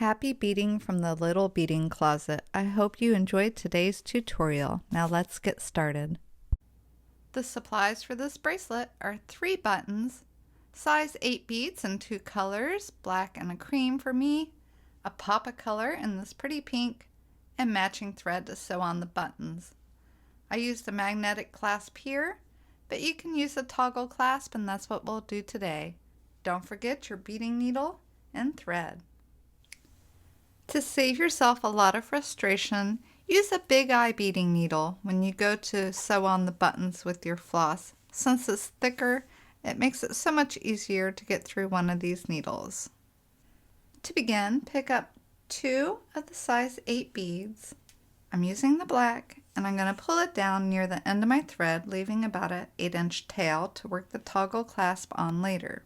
Happy beading from the little beading closet. I hope you enjoyed today's tutorial. Now let's get started. The supplies for this bracelet are 3 buttons, size 8 beads in 2 colors, black and a cream for me, a pop of color in this pretty pink, and matching thread to sew on the buttons. I used a magnetic clasp here, but you can use a toggle clasp, and that's what we'll do today. Don't forget your beading needle and thread. To save yourself a lot of frustration, use a big eye beading needle when you go to sew on the buttons with your floss. Since it's thicker, it makes it so much easier to get through one of these needles. To begin, pick up 2 of the size 8 beads. I'm using the black, and I'm going to pull it down near the end of my thread, leaving about an 8-inch tail to work the toggle clasp on later.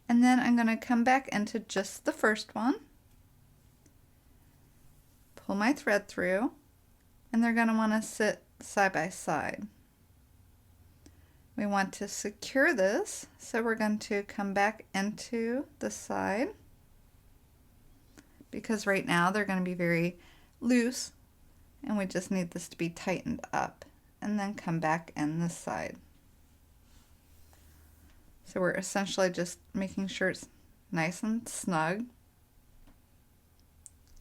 And then I'm going to come back into just the first one. Pull my thread through, and they're going to want to sit side by side. We want to secure this, so we're going to come back into the side, because right now they're going to be very loose, and we just need this to be tightened up, and then come back in this side. So we're essentially just making sure it's nice and snug.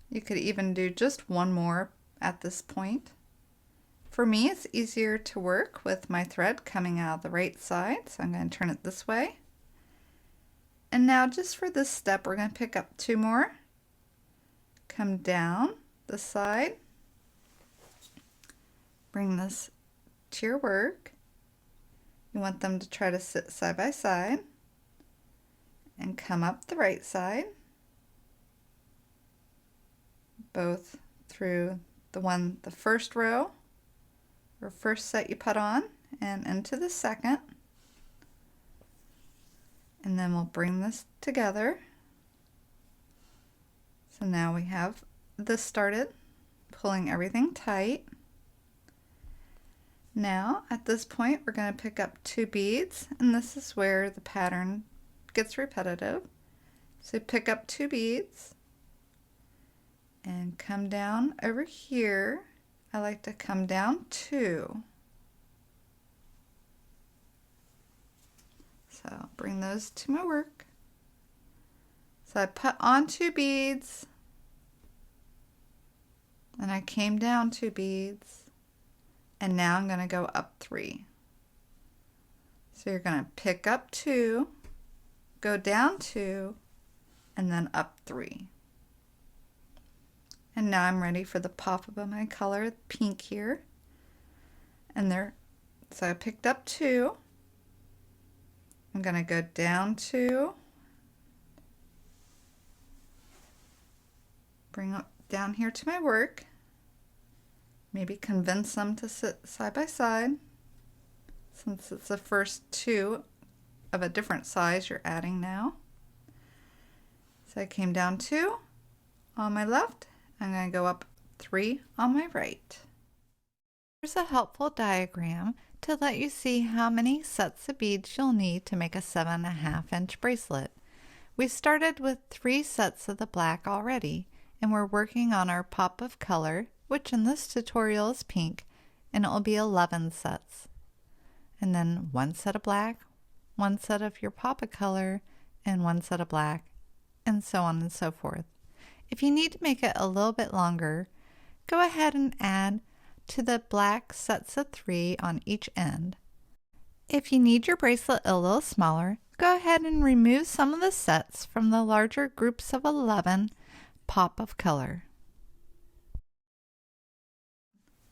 You could even do just one more at this point. For me, it's easier to work with my thread coming out of the right side, so I'm going to turn it this way. And now just for this step, we're going to pick up 2 more. Come down the side. Bring this to your work. You want them to try to sit side by side. And come up the right side. Both through the first row or first set you put on and into the second, and then we'll bring this together. So now we have this started, pulling everything tight. Now at this point we're going to pick up 2 beads, and this is where the pattern gets repetitive. So pick up 2 beads and come down over here. I like to come down 2. So bring those to my work. So I put on 2 beads, and I came down 2 beads, and now I'm going to go up 3. So you're going to pick up 2, go down 2, and then up 3. And now I'm ready for the pop of my color, pink here. And there, so I picked up 2. I'm going to go down 2. Bring up down here to my work. Maybe convince them to sit side by side. Since it's the first 2 of a different size you're adding now. So I came down 2 on my left. I'm going to go up 3 on my right. Here's a helpful diagram to let you see how many sets of beads you'll need to make a 7.5-inch bracelet. We started with 3 sets of the black already, and we're working on our pop of color, which in this tutorial is pink, and it will be 11 sets. And then 1 set of black, 1 set of your pop of color, and 1 set of black, and so on and so forth. If you need to make it a little bit longer, go ahead and add to the black sets of 3 on each end. If you need your bracelet a little smaller, go ahead and remove some of the sets from the larger groups of 11 pop of color.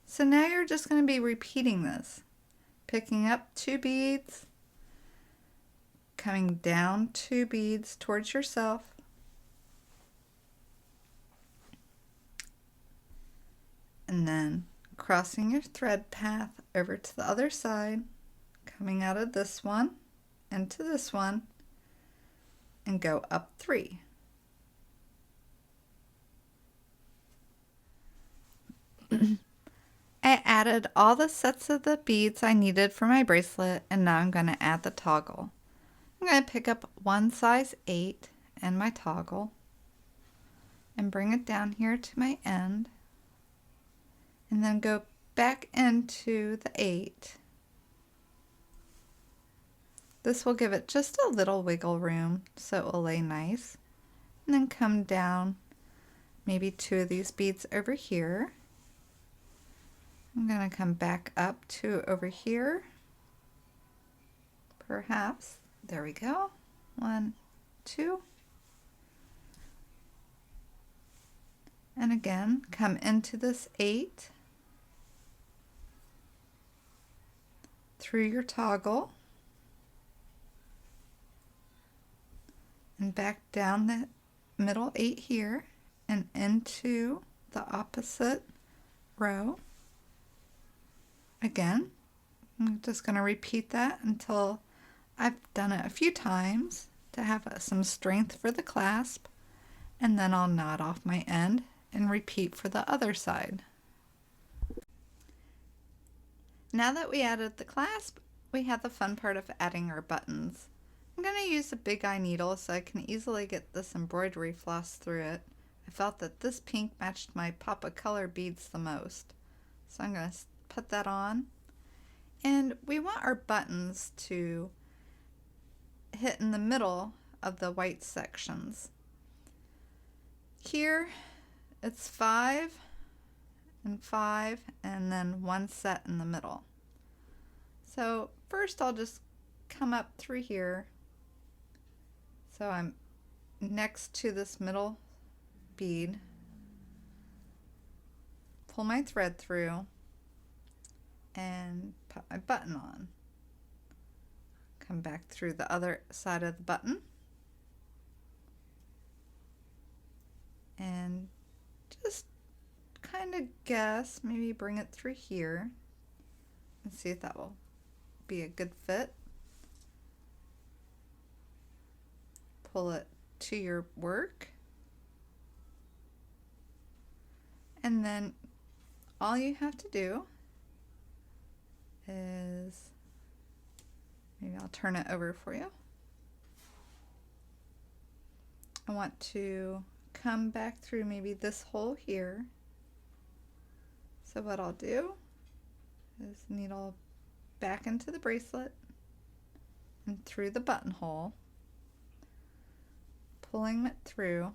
So now you're just going to be repeating this, picking up 2 beads, coming down 2 beads towards yourself, and then crossing your thread path over to the other side, coming out of this one into this one, and go up 3. I added all the sets of the beads I needed for my bracelet, and now I'm going to add the toggle. I'm going to pick up 1 size 8 and my toggle. and bring it down here to my end, and then go back into the 8. This will give it just a little wiggle room so it will lay nice. And then come down maybe 2 of these beads over here. I'm going to come back up to over here. Perhaps. There we go. 1, 2. And again, come into this 8 through your toggle and back down the middle 8 here and into the opposite row. Again, I'm just going to repeat that until I've done it a few times to have some strength for the clasp, and then I'll knot off my end and repeat for the other side. Now that we added the clasp, we have the fun part of adding our buttons. I'm going to use a big eye needle so I can easily get this embroidery floss through it. I felt that this pink matched my pop of color beads the most. So I'm going to put that on. And we want our buttons to hit in the middle of the white sections. Here it's 5 and 5 and then 1 set in the middle. So first I'll just come up through here. So I'm next to this middle bead, pull my thread through and put my button on. Come back through the other side of the button and just kind of guess, maybe bring it through here and see if that will be a good fit. Pull it to your work, and then all you have to do is, maybe I'll turn it over for you. I want to come back through maybe this hole here. So what I'll do is needle back into the bracelet and through the buttonhole, pulling it through,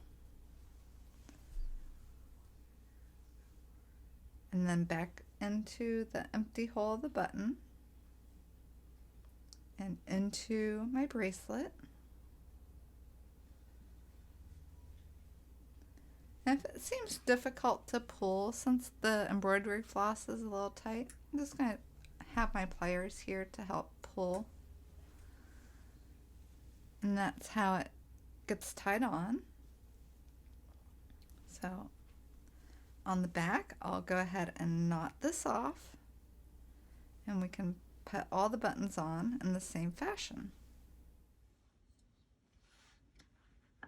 and then back into the empty hole of the button and into my bracelet. And if it seems difficult to pull since the embroidery floss is a little tight, I'm just going to have my pliers here to help pull. And that's how it gets tied on. So on the back, I'll go ahead and knot this off, and we can put all the buttons on in the same fashion.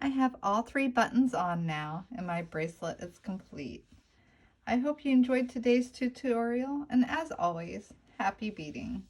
I have all 3 buttons on now, and my bracelet is complete. I hope you enjoyed today's tutorial, and as always, happy beading!